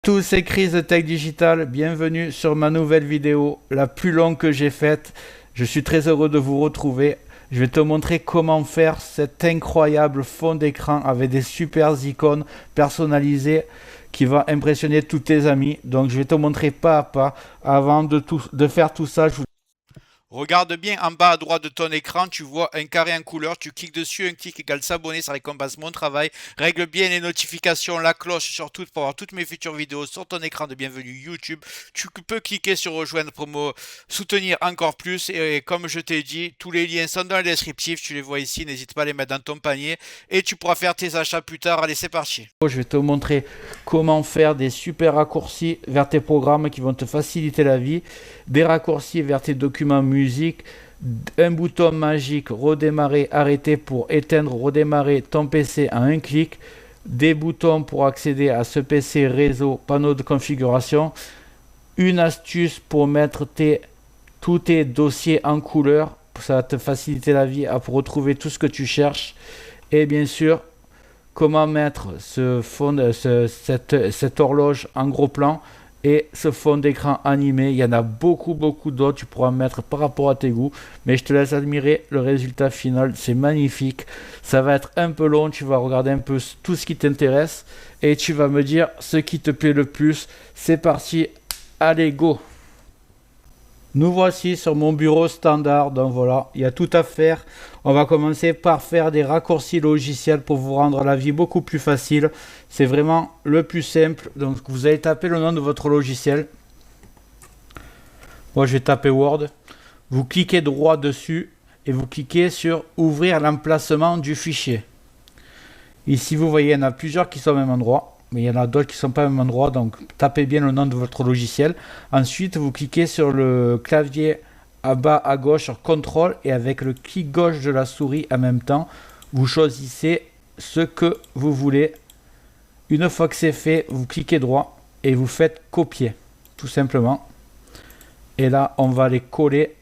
tous, c'est Chris de Tech Digital, bienvenue sur ma nouvelle vidéo, la plus longue que j'ai faite. Je suis très heureux de vous retrouver. Je vais te montrer comment faire cet incroyable fond d'écran avec des super icônes personnalisées qui va impressionner tous tes amis. Donc je vais te montrer pas à pas. Avant de faire tout ça, regarde bien en bas à droite de ton écran, tu vois un carré en couleur, tu cliques dessus, un clic égale s'abonner, ça récompense mon travail. Règle bien les notifications, la cloche surtout pour avoir toutes mes futures vidéos sur ton écran de bienvenue YouTube. Tu peux cliquer sur rejoindre pour me soutenir encore plus et comme je t'ai dit, tous les liens sont dans le descriptif, tu les vois ici, n'hésite pas à les mettre dans ton panier et tu pourras faire tes achats plus tard. Allez, c'est parti. Je vais te montrer comment faire des super raccourcis vers tes programmes qui vont te faciliter la vie, des raccourcis vers tes documents musique, un bouton magique redémarrer, arrêter pour éteindre, redémarrer ton PC en un clic, des boutons pour accéder à ce PC réseau, panneau de configuration, une astuce pour mettre tous tes dossiers en couleur, ça va te faciliter la vie pour retrouver tout ce que tu cherches, et bien sûr comment mettre cette horloge en gros plan et ce fond d'écran animé. Il y en a beaucoup d'autres, tu pourras mettre par rapport à tes goûts, mais je te laisse admirer le résultat final. C'est magnifique, ça va être un peu long, tu vas regarder un peu tout ce qui t'intéresse et tu vas me dire ce qui te plaît le plus. C'est parti, allez go. Nous voici sur mon bureau standard, donc voilà, il y a tout à faire. On va commencer par faire des raccourcis logiciels pour vous rendre la vie beaucoup plus facile. C'est vraiment le plus simple. Donc vous allez taper le nom de votre logiciel. Moi je vais taper Word. Vous cliquez droit dessus et vous cliquez sur ouvrir l'emplacement du fichier. Ici vous voyez, il y en a plusieurs qui sont au même endroit. Mais il y en a d'autres qui ne sont pas au même endroit, donc tapez bien le nom de votre logiciel. Ensuite, vous cliquez sur le clavier à bas à gauche sur CTRL et avec le clic gauche de la souris en même temps, vous choisissez ce que vous voulez. Une fois que c'est fait, vous cliquez droit et vous faites copier, tout simplement. Et là, on va les coller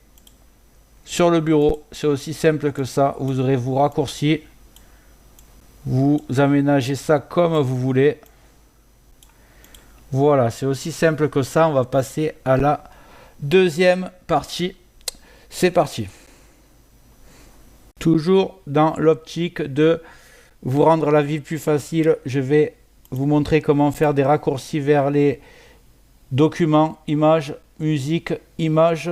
sur le bureau. C'est aussi simple que ça. Vous aurez vos raccourcis. Vous aménagez ça comme vous voulez. Voilà, c'est aussi simple que ça. On va passer à la deuxième partie. C'est parti. Toujours dans l'optique de vous rendre la vie plus facile, je vais vous montrer comment faire des raccourcis vers les documents, images, musique, images,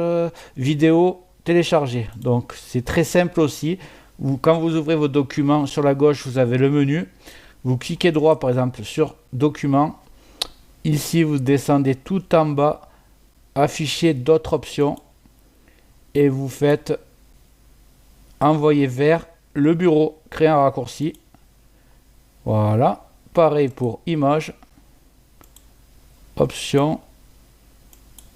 vidéos téléchargées. Donc c'est très simple aussi. Quand vous ouvrez vos documents, sur la gauche, vous avez le menu. Vous cliquez droit, par exemple, sur Documents. Ici, vous descendez tout en bas, Afficher d'autres options. Et vous faites Envoyer vers le bureau, créer un raccourci. Voilà. Pareil pour Images. Options.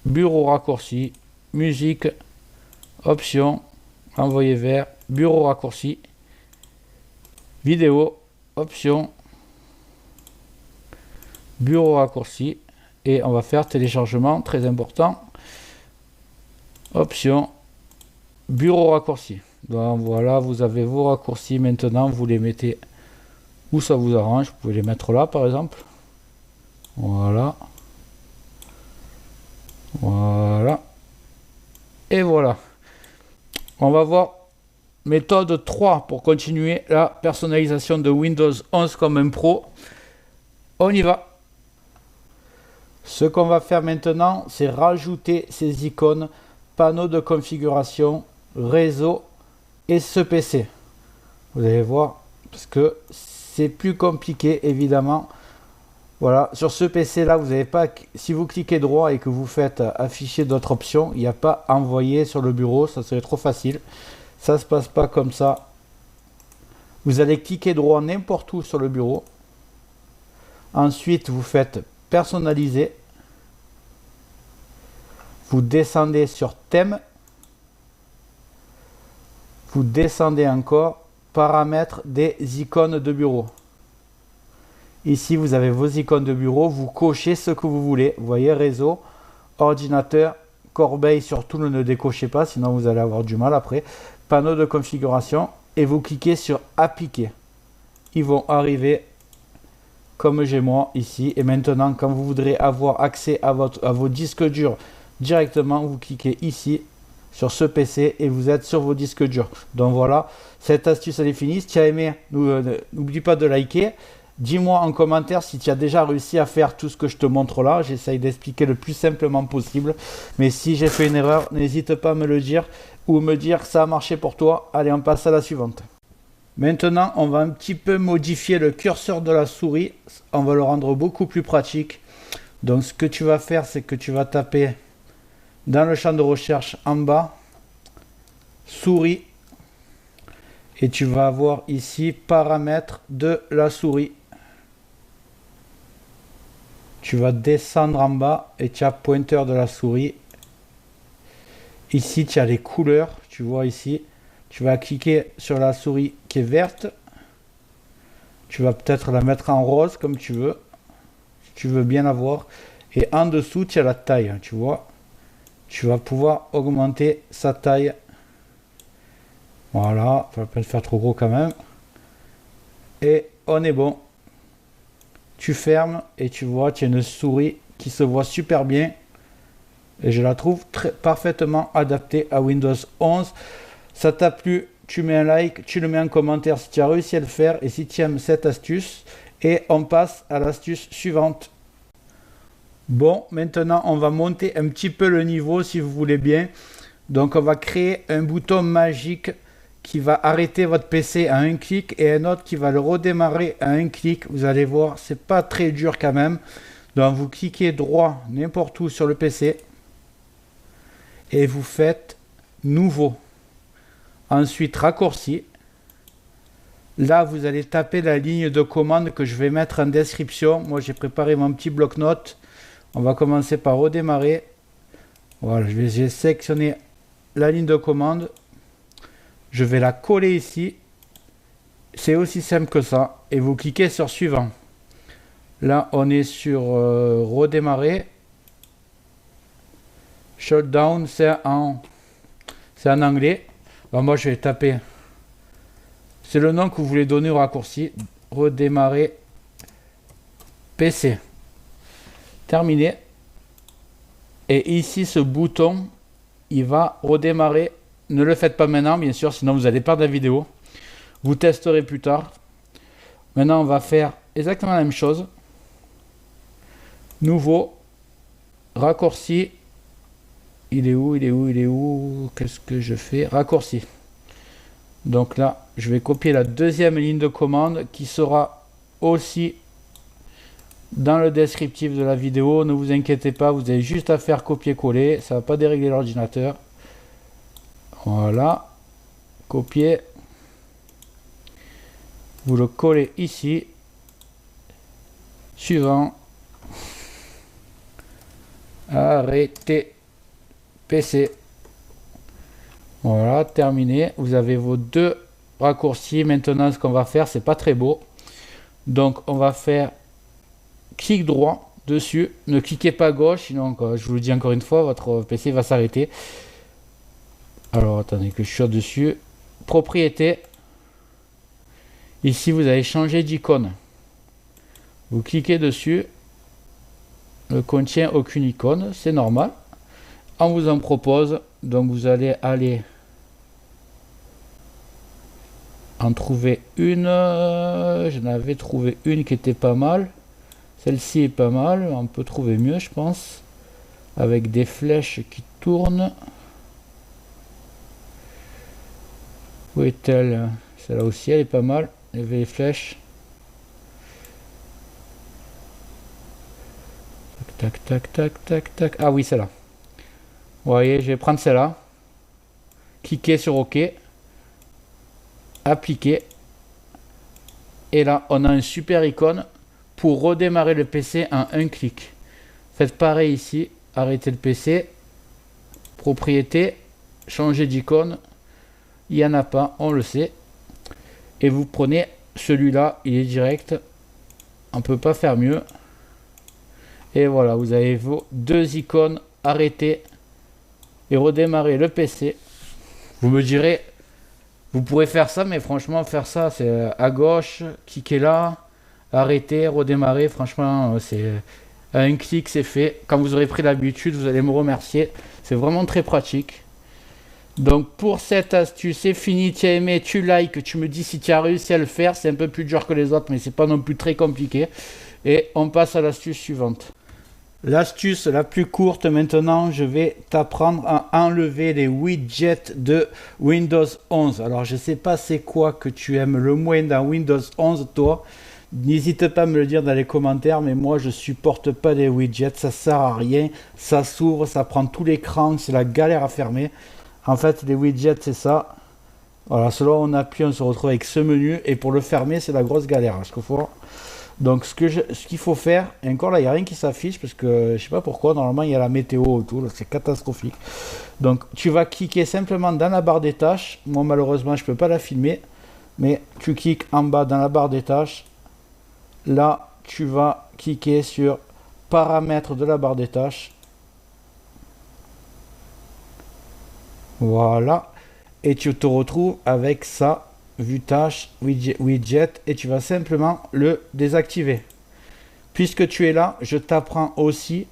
Bureau raccourci. Musique. Options. Envoyer vers bureau raccourci, vidéo, option, bureau raccourci, et on va faire téléchargement, très important, option, bureau raccourci. Donc voilà, vous avez vos raccourcis maintenant, vous les mettez où ça vous arrange, vous pouvez les mettre là par exemple, voilà, voilà, et voilà. On va voir méthode 3 pour continuer la personnalisation de Windows 11 comme un pro. On y va. Ce qu'on va faire maintenant, c'est rajouter ces icônes, panneau de configuration, réseau et ce PC. Vous allez voir, parce que c'est plus compliqué évidemment. Voilà, sur ce PC là, vous n'avez pas, si vous cliquez droit et que vous faites afficher d'autres options, il n'y a pas envoyer sur le bureau, ça serait trop facile. Ça se passe pas comme ça. Vous allez cliquer droit n'importe où sur le bureau. Ensuite, vous faites personnaliser. Vous descendez sur thème. Vous descendez encore, paramètres des icônes de bureau. Ici, vous avez vos icônes de bureau, vous cochez ce que vous voulez. Vous voyez, réseau, ordinateur, corbeille, surtout ne le décochez pas, sinon vous allez avoir du mal après. Panneau de configuration, et vous cliquez sur appliquer. Ils vont arriver comme j'ai moi ici. Et maintenant, quand vous voudrez avoir accès à vos disques durs directement, vous cliquez ici sur ce PC et vous êtes sur vos disques durs. Donc voilà, cette astuce elle est finie. Si tu as aimé, n'oublie pas de liker. Dis-moi en commentaire si tu as déjà réussi à faire tout ce que je te montre là. J'essaye d'expliquer le plus simplement possible. Mais si j'ai fait une erreur, n'hésite pas à me le dire ou me dire que ça a marché pour toi. Allez, on passe à la suivante. Maintenant, on va un petit peu modifier le curseur de la souris. On va le rendre beaucoup plus pratique. Donc ce que tu vas faire, c'est que tu vas taper dans le champ de recherche en bas, souris. Et tu vas avoir ici paramètres de la souris. Tu vas descendre en bas et tu as pointeur de la souris. Ici, tu as les couleurs. Tu vois ici. Tu vas cliquer sur la souris qui est verte. Tu vas peut-être la mettre en rose comme tu veux. Si tu veux bien la voir. Et en dessous, tu as la taille. Tu vois. Tu vas pouvoir augmenter sa taille. Voilà. Ça va pas le faire trop gros quand même. Et on est bon. Tu fermes et tu vois, tu as une souris qui se voit super bien. Et je la trouve parfaitement adaptée à Windows 11. Ça t'a plu, tu mets un like, tu le mets en commentaire si tu as réussi à le faire et si tu aimes cette astuce. Et on passe à l'astuce suivante. Bon, maintenant on va monter un petit peu le niveau si vous voulez bien. Donc on va créer un bouton magique qui va arrêter votre PC à un clic et un autre qui va le redémarrer à un clic. Vous allez voir, c'est pas très dur quand même. Donc vous cliquez droit n'importe où sur le PC et vous faites nouveau. Ensuite raccourci. Là vous allez taper la ligne de commande que je vais mettre en description. Moi j'ai préparé mon petit bloc-notes. On va commencer par redémarrer. Voilà, j'ai sélectionné la ligne de commande. Je vais la coller ici. C'est aussi simple que ça. Et vous cliquez sur suivant. Là, on est sur redémarrer. Shutdown, c'est en anglais. Ben, moi, je vais taper. C'est le nom que vous voulez donner au raccourci. Redémarrer PC. Terminé. Et ici, ce bouton, il va redémarrer. Ne le faites pas maintenant, bien sûr, sinon vous allez perdre la vidéo. Vous testerez plus tard. Maintenant, on va faire exactement la même chose. Nouveau. Raccourci. Il est où? Qu'est-ce que je fais? Raccourci. Donc là, je vais copier la deuxième ligne de commande qui sera aussi dans le descriptif de la vidéo. Ne vous inquiétez pas, vous avez juste à faire copier-coller. Ça ne va pas dérégler l'ordinateur. Voilà, copier, vous le collez ici, suivant, arrêtez PC, voilà, terminé. Vous avez vos deux raccourcis. Maintenant ce qu'on va faire, c'est pas très beau, donc on va faire clic droit dessus, ne cliquez pas à gauche, sinon je vous le dis encore une fois, votre PC va s'arrêter. Alors attendez que je suis dessus. Propriété. Ici vous allez changer d'icône. Vous cliquez dessus. Ne contient aucune icône. C'est normal. On vous en propose. Donc vous allez aller en trouver une. J'en avais trouvé une qui était pas mal. Celle-ci est pas mal. On peut trouver mieux je pense. Avec des flèches qui tournent. Où est-elle? Celle-là aussi, elle est pas mal. Il y avait les flèches. Tac, tac, tac, tac, tac. Ah oui, celle-là. Vous voyez, je vais prendre celle-là. Cliquez sur OK. Appliquer. Et là, on a une super icône pour redémarrer le PC en un clic. Faites pareil ici. Arrêtez le PC. Propriété. Changer d'icône. Il n'y en a pas, on le sait. Et vous prenez celui-là, il est direct. On ne peut pas faire mieux. Et voilà, vous avez vos deux icônes, arrêter et redémarrer le PC. Vous me direz, vous pourrez faire ça, mais franchement, faire ça, c'est à gauche, cliquez là, arrêter, redémarrer. Franchement, c'est à un clic, c'est fait. Quand vous aurez pris l'habitude, vous allez me remercier. C'est vraiment très pratique. Donc pour cette astuce, c'est fini, tu as aimé, tu likes, tu me dis si tu as réussi à le faire. C'est un peu plus dur que les autres, mais c'est pas non plus très compliqué. Et on passe à l'astuce suivante. L'astuce la plus courte maintenant, je vais t'apprendre à enlever les widgets de Windows 11. Alors je sais pas c'est quoi que tu aimes le moins dans Windows 11 toi. N'hésite pas à me le dire dans les commentaires, mais moi je supporte pas les widgets, ça sert à rien, ça s'ouvre, ça prend tout l'écran, c'est la galère à fermer. En fait les widgets c'est ça. Voilà, selon on appuie, on se retrouve avec ce menu et pour le fermer c'est la grosse galère. Parce qu'il faut... Donc ce qu'il faut faire, et encore là il n'y a rien qui s'affiche parce que je sais pas pourquoi, normalement il y a la météo autour, c'est catastrophique. Donc tu vas cliquer simplement dans la barre des tâches, moi malheureusement je peux pas la filmer, mais tu cliques en bas dans la barre des tâches, là tu vas cliquer sur paramètres de la barre des tâches, voilà, et tu te retrouves avec ça. Vue tâche, widget, et tu vas simplement le désactiver. Puisque tu es là, je t'apprends aussi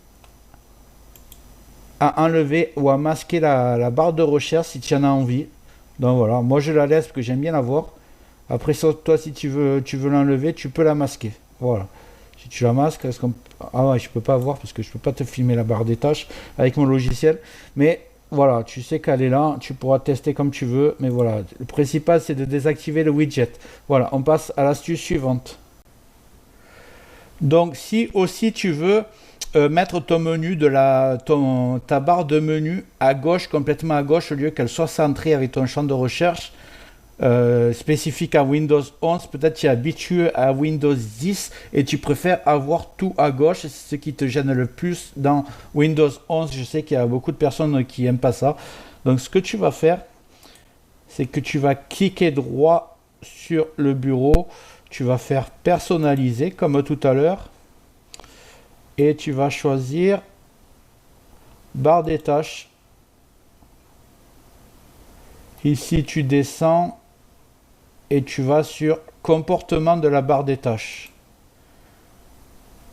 à enlever ou à masquer la barre de recherche si tu en as envie. Donc voilà, moi je la laisse parce que j'aime bien la voir. Après toi si tu veux l'enlever, tu peux la masquer. Voilà. Si tu la masques, ah ouais, je peux pas voir parce que je peux pas te filmer la barre des tâches avec mon logiciel, mais voilà, tu sais qu'elle est là, tu pourras tester comme tu veux, mais voilà, le principal c'est de désactiver le widget. Voilà, on passe à l'astuce suivante. Donc si aussi tu veux mettre ton menu ta barre de menu à gauche, complètement à gauche, au lieu qu'elle soit centrée avec ton champ de recherche, spécifique à Windows 11, peut-être tu es habitué à Windows 10 et tu préfères avoir tout à gauche, c'est ce qui te gêne le plus dans Windows 11. Je sais qu'il y a beaucoup de personnes qui n'aiment pas ça. Donc ce que tu vas faire, c'est que tu vas cliquer droit sur le bureau, tu vas faire personnaliser comme tout à l'heure et tu vas choisir barre des tâches. Ici tu descends et tu vas sur comportement de la barre des tâches.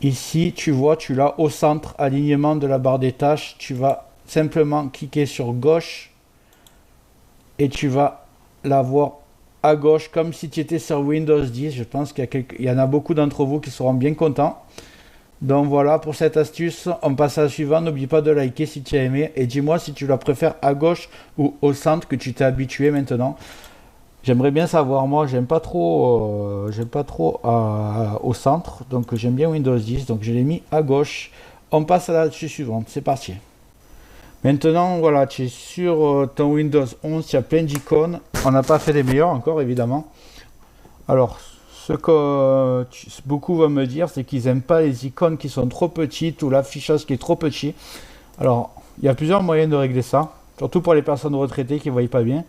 Ici, tu vois, tu l'as au centre, alignement de la barre des tâches. Tu vas simplement cliquer sur gauche et tu vas l'avoir à gauche comme si tu étais sur Windows 10. Je pense qu'il y en a beaucoup d'entre vous qui seront bien contents. Donc voilà pour cette astuce, on passe à la suivante. N'oublie pas de liker si tu as aimé et dis-moi si tu la préfères à gauche ou au centre que tu t'es habitué maintenant. J'aimerais bien savoir, moi j'aime pas trop au centre, donc j'aime bien Windows 10, donc je l'ai mis à gauche. On passe à la suivante, c'est parti. Maintenant voilà, tu es sur ton Windows 11, il y a plein d'icônes. On n'a pas fait les meilleurs encore évidemment. Alors ce que beaucoup vont me dire, c'est qu'ils n'aiment pas les icônes qui sont trop petites ou l'affichage qui est trop petit. Alors il y a plusieurs moyens de régler ça, surtout pour les personnes retraitées qui ne voient pas bien.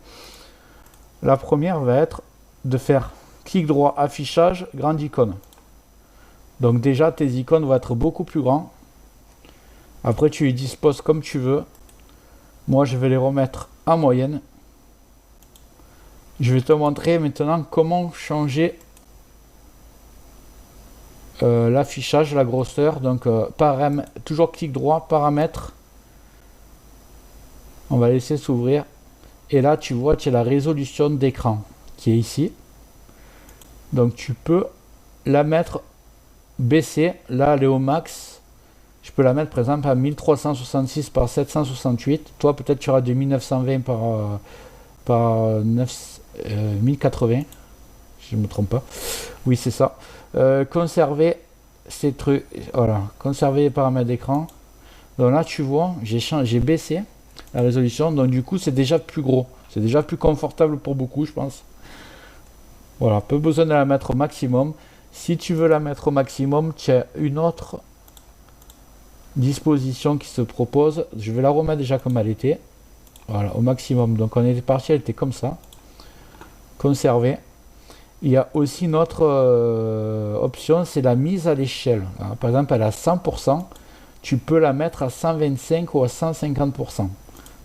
La première va être de faire clic droit, affichage, grande icône. Donc déjà, tes icônes vont être beaucoup plus grands. Après, tu les disposes comme tu veux. Moi, je vais les remettre en moyenne. Je vais te montrer maintenant comment changer l'affichage, la grosseur. Donc, toujours clic droit, paramètres. On va laisser s'ouvrir. Et là, tu vois, tu as la résolution d'écran qui est ici. Donc, tu peux la mettre baissée. Là, elle est au max. Je peux la mettre, par exemple, à 1366 par 768. Toi, peut-être, tu auras du 1920 par 1080. Je ne me trompe pas. Oui, c'est ça. Conserver ces trucs. Voilà. Conserver les paramètres d'écran. Donc là, tu vois, j'ai baissé la résolution, donc du coup c'est déjà plus gros, c'est déjà plus confortable pour beaucoup je pense. Voilà, peu besoin de la mettre au maximum. Si tu veux la mettre au maximum, tu as une autre disposition qui se propose. Je vais la remettre déjà comme elle était. Voilà, au maximum. Donc on était parti, elle était comme ça. Conserver. Il y a aussi une autre option, c'est la mise à l'échelle. Par exemple, elle est à 100%, tu peux la mettre à 125 ou à 150%.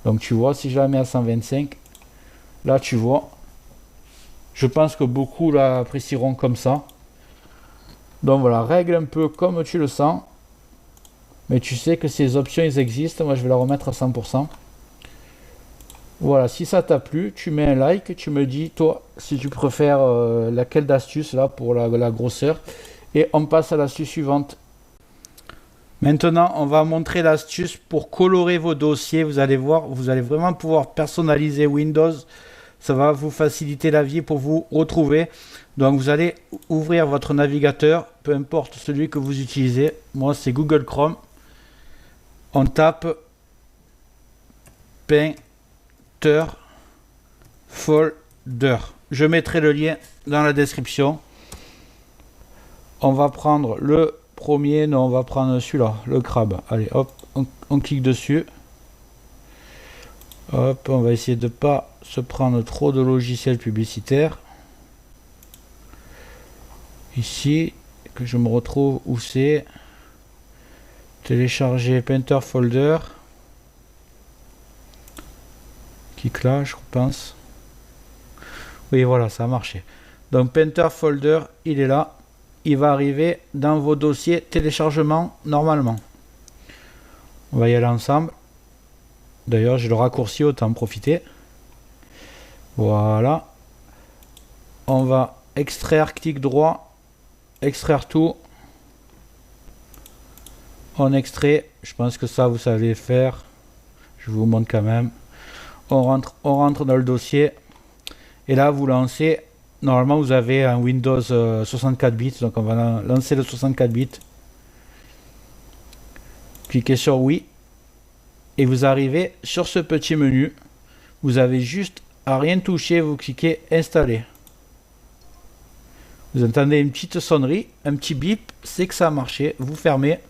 Donc tu vois, si je la mets à 125, là tu vois, je pense que beaucoup l'apprécieront comme ça. Donc voilà, règle un peu comme tu le sens. Mais tu sais que ces options, ils existent. Moi, je vais la remettre à 100%. Voilà, si ça t'a plu, tu mets un like. Tu me dis, toi, si tu préfères laquelle d'astuce là pour la grosseur. Et on passe à l'astuce suivante. Maintenant, on va montrer l'astuce pour colorer vos dossiers. Vous allez voir, vous allez vraiment pouvoir personnaliser Windows. Ça va vous faciliter la vie pour vous retrouver. Donc, vous allez ouvrir votre navigateur, peu importe celui que vous utilisez. Moi, c'est Google Chrome. On tape Painter Folder. Je mettrai le lien dans la description. On va prendre le premier, non, on va prendre celui-là, le crabe. Allez, hop, on clique dessus. Hop, on va essayer de ne pas se prendre trop de logiciels publicitaires. Ici, que je me retrouve où c'est. Télécharger Painter Folder. Clique là, je pense. Oui, voilà, ça a marché. Donc, Painter Folder, il est là. Il va arriver dans vos dossiers téléchargement normalement. On va y aller ensemble. D'ailleurs, j'ai le raccourci, autant en profiter. Voilà. On va extraire, clic droit, extraire tout. On extrait. Je pense que ça, vous savez faire. Je vous montre quand même. On rentre dans le dossier. Et là, vous lancez. Normalement, vous avez un Windows 64 bits. Donc, on va lancer le 64 bits. Cliquez sur oui. Et vous arrivez sur ce petit menu. Vous avez juste à rien toucher. Vous cliquez installer. Vous entendez une petite sonnerie. Un petit bip. C'est que ça a marché. Vous fermez.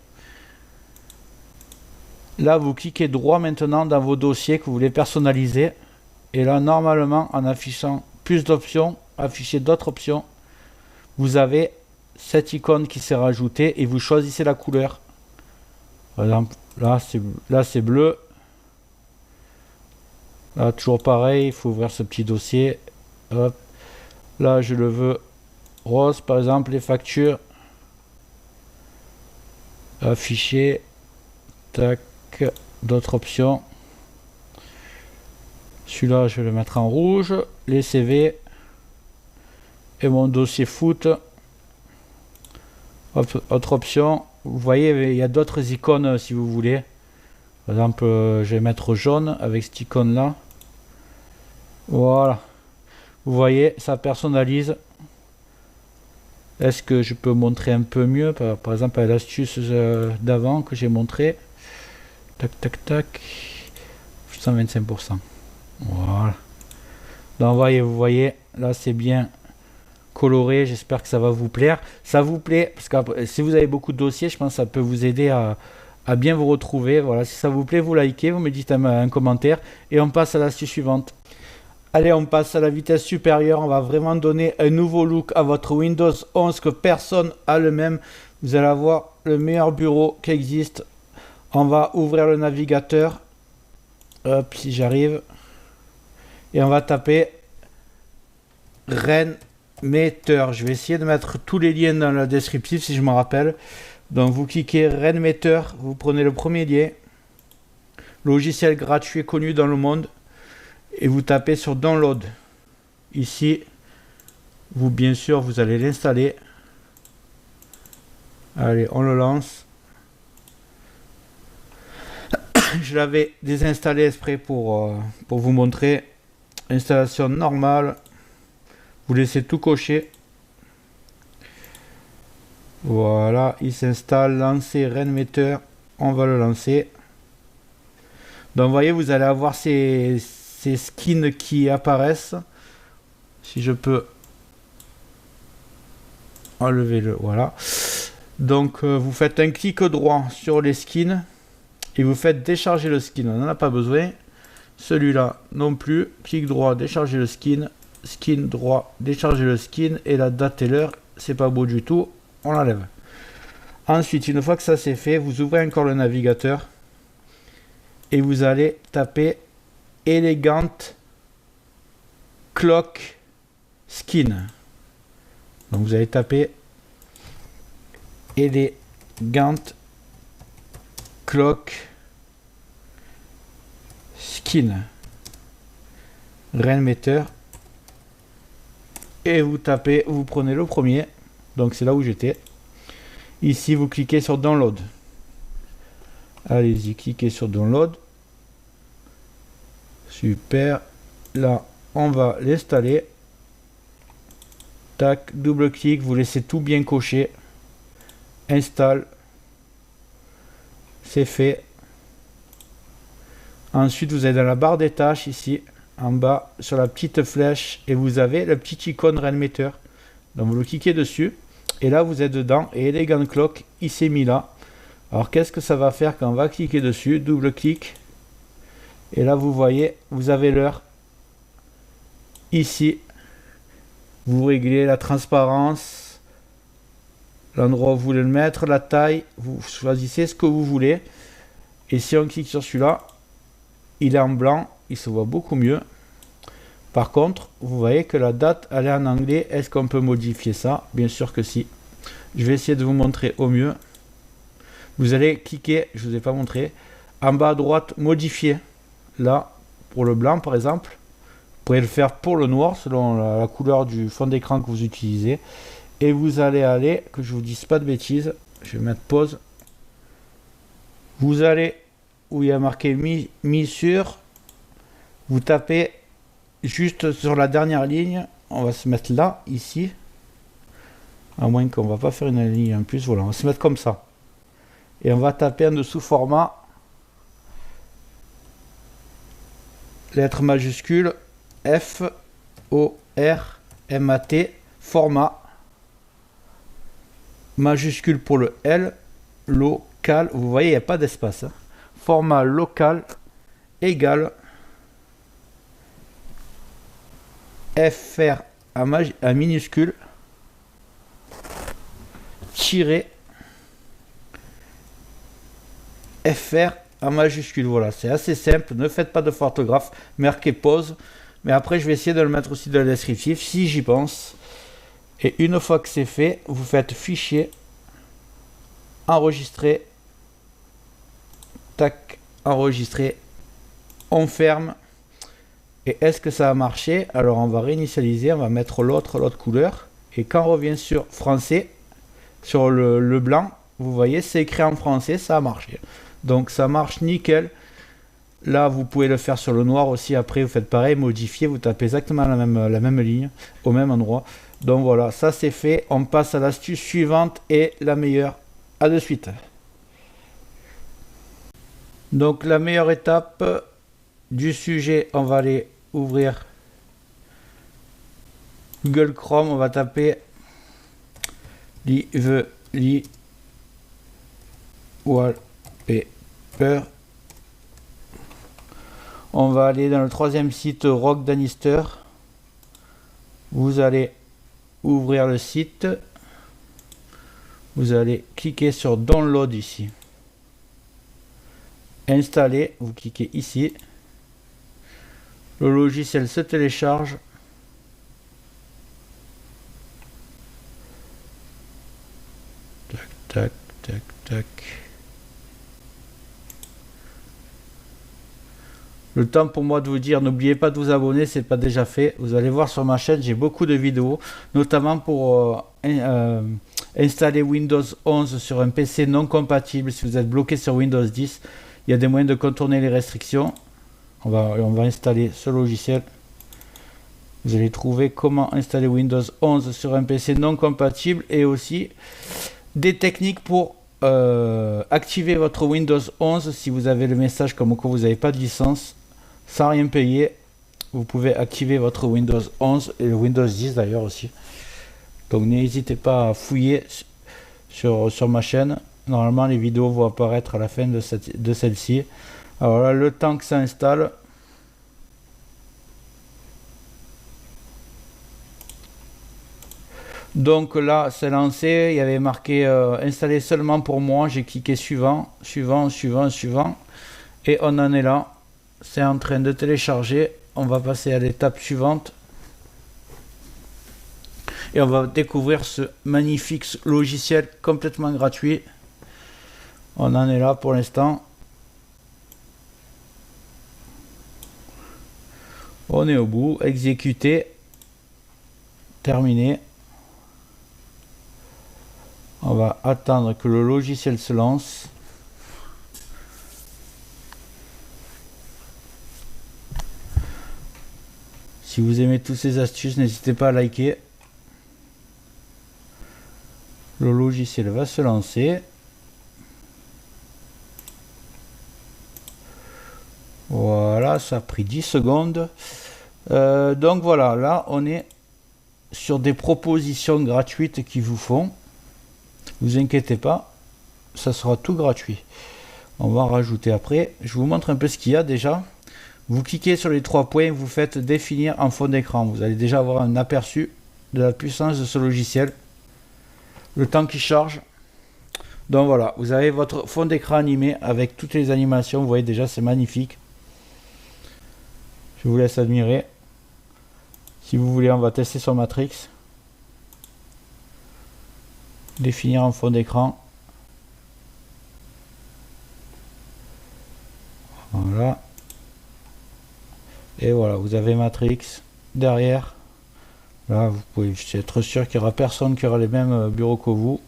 Là, vous cliquez droit maintenant dans vos dossiers que vous voulez personnaliser. Et là, normalement, en affichant plus d'options, afficher d'autres options, vous avez cette icône qui s'est rajoutée et vous choisissez la couleur. Par exemple, là c'est bleu. Là, toujours pareil, il faut ouvrir ce petit dossier. Hop. Là, je le veux rose, par exemple, les factures. Afficher. Tac. D'autres options. Celui-là, je vais le mettre en rouge. Les CV. Et mon dossier foot. Hop, autre option. Vous voyez, il y a d'autres icônes si vous voulez. Par exemple, je vais mettre jaune avec cette icône-là. Voilà. Vous voyez, ça personnalise. Est-ce que je peux montrer un peu mieux? Par exemple, l'astuce d'avant que j'ai montré. Tac, tac, tac. 125%. Voilà. Donc, vous voyez, là, c'est bien coloré. J'espère que ça va vous plaire. Ça vous plaît, parce que si vous avez beaucoup de dossiers, je pense que ça peut vous aider à bien vous retrouver. Voilà, si ça vous plaît, vous likez, vous me dites un commentaire. Et on passe à l'astuce suivante. Allez, on passe à la vitesse supérieure. On va vraiment donner un nouveau look à votre Windows 11 que personne n'a le même. Vous allez avoir le meilleur bureau qui existe. On va ouvrir le navigateur. Hop, si j'arrive. Et on va taper Rainmaker. Je vais essayer de mettre tous les liens dans le descriptif si je me rappelle. Donc vous cliquez Rainmaker. Vous prenez le premier lien. Logiciel gratuit connu dans le monde. Et vous tapez sur Download. Ici, bien sûr, vous allez l'installer. Allez, on le lance. Je l'avais désinstallé exprès pour vous montrer. Installation normale. Vous laissez tout cocher. Voilà, il s'installe. Lancer Rainmaker. On va le lancer. Donc, vous voyez, vous allez avoir ces skins qui apparaissent. Si je peux enlever le... Voilà. Donc, vous faites un clic droit sur les skins. Et vous faites décharger le skin. On n'en a pas besoin. Celui-là non plus. Clic droit, décharger le skin. Skin droit, décharger le skin. Et la date et l'heure, c'est pas beau du tout. On l'enlève. Ensuite, une fois que ça c'est fait, vous ouvrez encore le navigateur. Et vous allez taper Elegant Clock Skin. Donc vous allez taper Elegant Clock Skin Rainmeter et vous tapez, vous prenez le premier, donc c'est là où j'étais. Ici vous cliquez sur download, allez-y, cliquez sur download, super. Là on va l'installer, tac, double clic, vous laissez tout bien coché, installe, c'est fait. Ensuite vous êtes dans la barre des tâches ici en bas sur la petite flèche et vous avez le petit icône Rainmeter, donc vous le cliquez dessus et là vous êtes dedans et Elegant Clock il s'est mis là. Alors qu'est-ce que ça va faire quand on va cliquer dessus, double clic et là vous voyez, vous avez l'heure ici, vous réglez la transparence, l'endroit où vous voulez le mettre, la taille, vous choisissez ce que vous voulez et si on clique sur celui-là, il est en blanc, il se voit beaucoup mieux. Par contre, vous voyez que la date elle est en anglais. Est-ce qu'on peut modifier ça? Bien sûr que si. Je vais essayer de vous montrer au mieux. Vous allez cliquer, je ne vous ai pas montré, en bas à droite, modifier. Là, pour le blanc par exemple. Vous pouvez le faire pour le noir selon la couleur du fond d'écran que vous utilisez. Et vous allez aller, que je vous dise pas de bêtises, je vais mettre pause. Vous allez où il y a marqué mis sur, vous tapez juste sur la dernière ligne, on va se mettre là, ici, à moins qu'on va pas faire une ligne en plus, voilà, on va se mettre comme ça. Et on va taper en dessous format, lettres majuscules, F, O, R, M, A, T, format, majuscule pour le L, local, vous voyez, il n'y a pas d'espace, hein. Format local égal FR en minuscule tiré FR en majuscule. Voilà, c'est assez simple, ne faites pas de faute d'orthographe, marquez pause, mais après je vais essayer de le mettre aussi dans le descriptif si j'y pense. Et une fois que c'est fait, vous faites fichier, enregistrer, tac, enregistrer, on ferme. Et est-ce que ça a marché? Alors on va réinitialiser, on va mettre l'autre couleur et quand on revient sur français, sur le blanc, vous voyez c'est écrit en français, ça a marché, donc ça marche nickel. Là vous pouvez le faire sur le noir aussi, après vous faites pareil, modifier, vous tapez exactement la même ligne au même endroit. Donc voilà, ça c'est fait, on passe à l'astuce suivante et la meilleure. À de suite. Donc la meilleure étape du sujet, on va aller ouvrir Google Chrome, on va taper Lively Wallpaper. On va aller dans le troisième site Rock Danister. Vous allez ouvrir le site. Vous allez cliquer sur Download ici. Installer, vous cliquez ici. Le logiciel se télécharge. Tac, tac, tac, tac. Le temps pour moi de vous dire, n'oubliez pas de vous abonner, c'est pas déjà fait. Vous allez voir sur ma chaîne, j'ai beaucoup de vidéos, notamment pour installer Windows 11 sur un PC non compatible. Si vous êtes bloqué sur Windows 10, il y a des moyens de contourner les restrictions. On va installer ce logiciel. Vous allez trouver comment installer Windows 11 sur un PC non compatible et aussi des techniques pour activer votre Windows 11 si vous avez le message comme quoi vous n'avez pas de licence. Sans rien payer, vous pouvez activer votre Windows 11 et le Windows 10 d'ailleurs aussi. Donc n'hésitez pas à fouiller sur ma chaîne. Normalement les vidéos vont apparaître à la fin de celle-ci. Alors là, le temps que ça installe. Donc là c'est lancé, il y avait marqué installer seulement pour moi, j'ai cliqué suivant, et on en est là. C'est en train de télécharger, on va passer à l'étape suivante. Et on va découvrir ce magnifique logiciel complètement gratuit. On en est là pour l'instant. On est au bout. Exécuter. Terminé. On va attendre que le logiciel se lance. Si vous aimez toutes ces astuces, n'hésitez pas à liker. Le logiciel va se lancer. Voilà, ça a pris 10 secondes. Donc voilà, là on est sur des propositions gratuites qu'ils vous font. Vous inquiétez pas, ça sera tout gratuit. On va en rajouter après. Je vous montre un peu ce qu'il y a déjà. Vous cliquez sur les 3 points, vous faites définir en fond d'écran. Vous allez déjà avoir un aperçu de la puissance de ce logiciel. Le temps qui charge. Donc voilà, vous avez votre fond d'écran animé avec toutes les animations. Vous voyez déjà, c'est magnifique. Je vous laisse admirer. Si vous voulez, on va tester sur Matrix. Définir en fond d'écran. Voilà. Et voilà, vous avez Matrix derrière. Là, vous pouvez être sûr qu'il n'y aura personne qui aura les mêmes bureaux que vous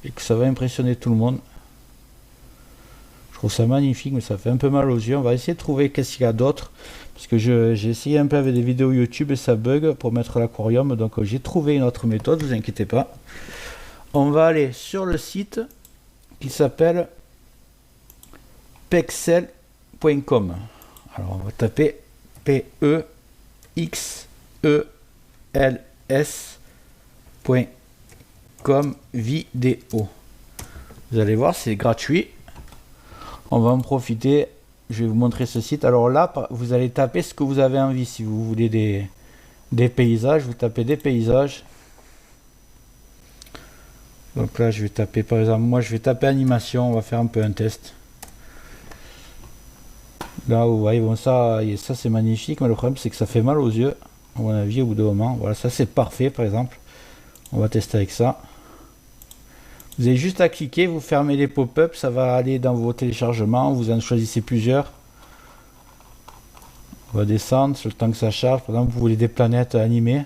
et que ça va impressionner tout le monde. Je trouve ça magnifique, mais ça fait un peu mal aux yeux. On va essayer de trouver qu'est-ce qu'il y a d'autre, parce que j'ai essayé un peu avec des vidéos YouTube et ça bug pour mettre l'aquarium. Donc j'ai trouvé une autre méthode, vous inquiétez pas. On va aller sur le site qui s'appelle pexels.com. Alors on va taper pexels.com vidéo. Vous allez voir, c'est gratuit. On va en profiter. Je vais vous montrer ce site. Alors là, vous allez taper ce que vous avez envie. Si vous voulez des paysages, vous tapez des paysages. Donc là, je vais taper, par exemple, moi je vais taper animation. On va faire un peu un test. Là, vous voyez, bon, ça c'est magnifique, mais le problème c'est que ça fait mal aux yeux, à mon avis, au bout d'un moment. Voilà, ça c'est parfait, par exemple. On va tester avec ça. Vous avez juste à cliquer, vous fermez les pop-up, ça va aller dans vos téléchargements, vous en choisissez plusieurs. On va descendre sur le temps que ça charge. Par exemple, vous voulez des planètes animées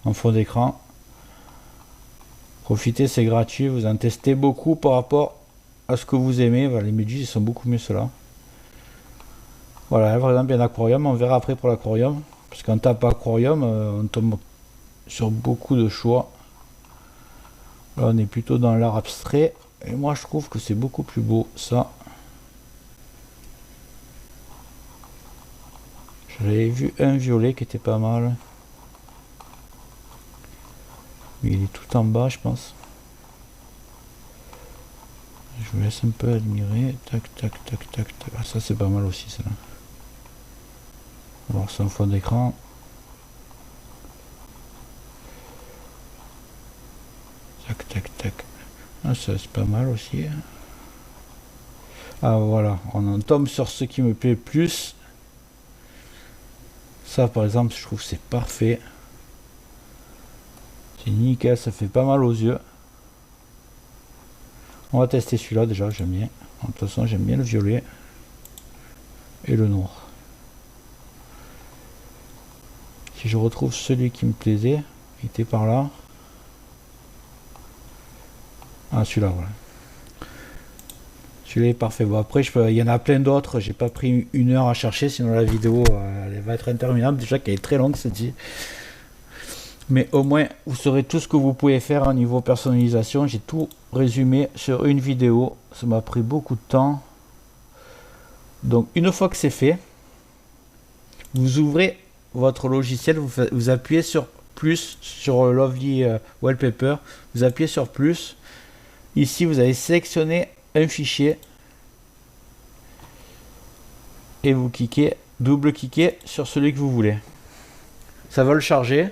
en fond d'écran. Profitez, c'est gratuit, vous en testez beaucoup par rapport à ce que vous aimez. Voilà, les méduses, ils sont beaucoup mieux ceux-là. Voilà, par exemple, il y a un aquarium, on verra après pour l'aquarium. Parce qu'on tape aquarium, on tombe sur beaucoup de choix. Là, on est plutôt dans l'art abstrait. Et moi, je trouve que c'est beaucoup plus beau, ça. J'avais vu un violet qui était pas mal. Mais il est tout en bas, je pense. Je vous laisse un peu admirer. Tac, tac, tac, tac, tac. Ah, ça, c'est pas mal aussi, ça. Alors, c'est un fond d'écran. Tac, tac, tac. Ah, ça, c'est pas mal aussi. Ah, voilà. On en tombe sur ce qui me plaît plus. Ça, par exemple, je trouve que c'est parfait. C'est nickel, ça fait pas mal aux yeux. On va tester celui-là déjà, j'aime bien. De toute façon, j'aime bien le violet et le noir. Si je retrouve celui qui me plaisait, il était par là. Ah, celui-là, voilà. Celui-là est parfait. Bon, après, il y en a plein d'autres. J'ai pas pris 1 heure à chercher, sinon la vidéo elle va être interminable. Déjà qu'elle est très longue, celle-ci. Mais au moins, vous saurez tout ce que vous pouvez faire au niveau personnalisation. J'ai tout résumé sur une vidéo. Ça m'a pris beaucoup de temps. Donc, une fois que c'est fait, vous ouvrez votre logiciel, vous appuyez sur plus, sur Lovely Wallpaper. Vous appuyez sur plus. Ici, vous allez sélectionner un fichier. Et vous cliquez, double-cliquez sur celui que vous voulez. Ça va le charger.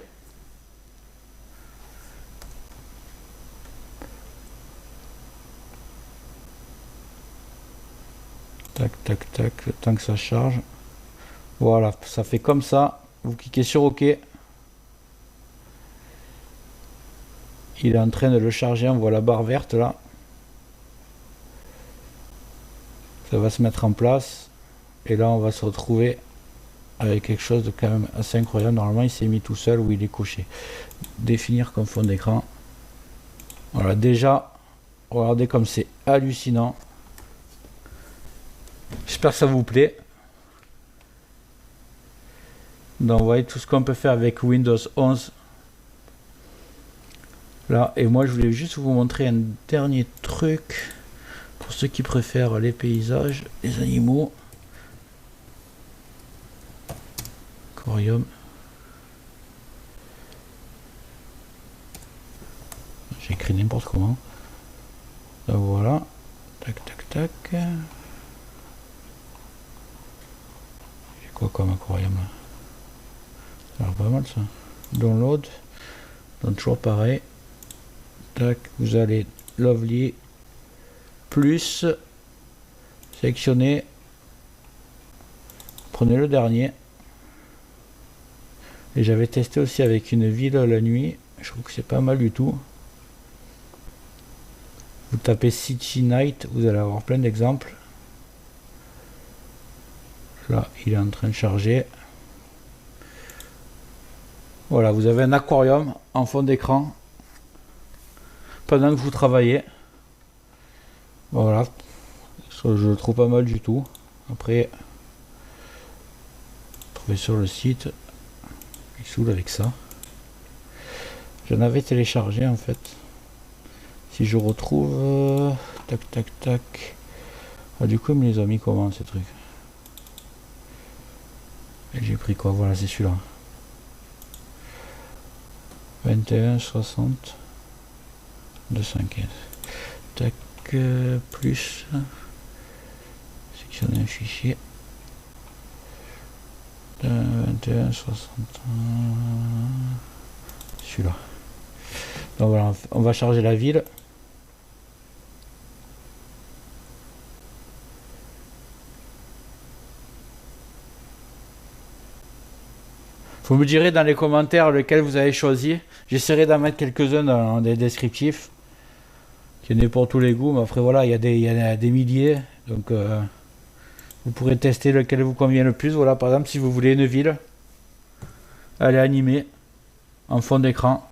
Tac, tac, tac, le temps que ça charge. Voilà, ça fait comme ça. Vous cliquez sur OK. Il est en train de le charger, on voit la barre verte là. Ça va se mettre en place. Et là on va se retrouver avec quelque chose de quand même assez incroyable. Normalement il s'est mis tout seul où il est coché. Définir comme fond d'écran. Voilà, déjà, regardez comme c'est hallucinant. J'espère que ça vous plaît. Donc vous voyez tout ce qu'on peut faire avec Windows 11. Là, et moi je voulais juste vous montrer un dernier truc. Pour ceux qui préfèrent les paysages, les animaux. Aquarium. J'ai écrit n'importe comment. Donc voilà. Tac, tac, tac. J'ai quoi comme aquarium là? Ça a l'air pas mal ça. Download. Donc toujours pareil. Tac, vous allez Lovely. Plus. Sélectionnez. Prenez le dernier. Et j'avais testé aussi avec une ville la nuit. Je trouve que c'est pas mal du tout. Vous tapez City Night, vous allez avoir plein d'exemples. Là, il est en train de charger. Voilà, vous avez un aquarium en fond d'écran pendant que vous travaillez. Voilà, je le trouve pas mal du tout. Après, trouvez sur le site. Il saoule avec ça. J'en avais téléchargé en fait. Si je retrouve, tac tac tac. Ah, du coup, il me les a mis comment ces trucs? Et j'ai pris quoi? Voilà, c'est celui-là. 21 60 215. Tac, plus. Sectionner un fichier. 21 60. Celui-là. Donc voilà, on va charger la ville. Vous me direz dans les commentaires lequel vous avez choisi. J'essaierai d'en mettre quelques-uns dans des descriptifs. Il y en a pour tous les goûts, mais après voilà, il y a des milliers. Donc vous pourrez tester lequel vous convient le plus. Voilà, par exemple, si vous voulez une ville, elle est animée en fond d'écran.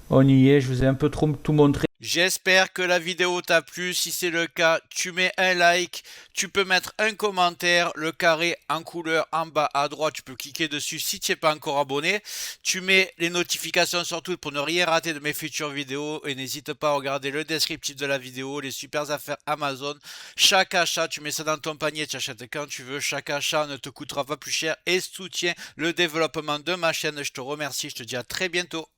On y est, je vous ai un peu trop tout montré. J'espère que la vidéo t'a plu. Si c'est le cas, tu mets un like, tu peux mettre un commentaire, le carré en couleur en bas à droite, tu peux cliquer dessus si tu n'es pas encore abonné. Tu mets les notifications surtout pour ne rien rater de mes futures vidéos et n'hésite pas à regarder le descriptif de la vidéo, les super affaires Amazon. Chaque achat, tu mets ça dans ton panier, tu achètes quand tu veux. Chaque achat ne te coûtera pas plus cher et soutient le développement de ma chaîne. Je te remercie, je te dis à très bientôt.